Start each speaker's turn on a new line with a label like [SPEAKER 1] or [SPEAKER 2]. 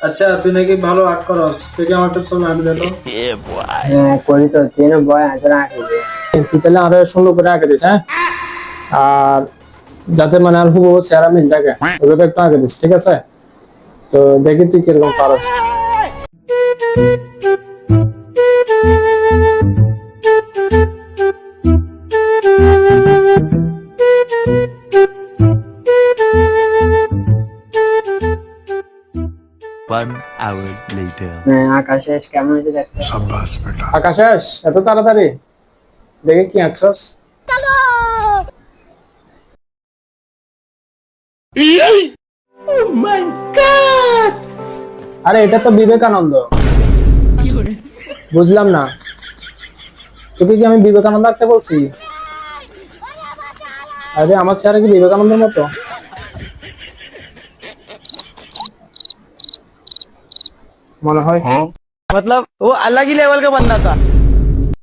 [SPEAKER 1] আচ্ছা তুই নাকি ভালো আর্ট করস, তুই কি আমার একটা ছবি আঁকি দে তো।
[SPEAKER 2] হ্যাঁ করি তো, চেনো বয় আসলে আঁকিবে।
[SPEAKER 3] তুই তাহলে আরো সুন্দর করে আঁকে দিস, হ্যাঁ? আর যাতে মানে আর হুবহু চেহারা মিল থাকে ওইভাবে একটু আঁকে দিস, ঠিক আছে? তো দেখি তুই কিরকম পারস।
[SPEAKER 4] One hour later.
[SPEAKER 2] হ্যাঁ আকাশে কেমন হয়েছে দেখতে।
[SPEAKER 3] আকাশ এত তাড়াতাড়ি দেখে কি আঁকছস? আরে এটা তো বিবেকানন্দ। বুঝলাম না, তোকে কি আমি বিবেকানন্দ আঁকতে বলছি? আরে আমার চেহারা কি বিবেকানন্দের মতো? মনে হয়।
[SPEAKER 5] मतलब वो अलग ही लेवल का बंदा था।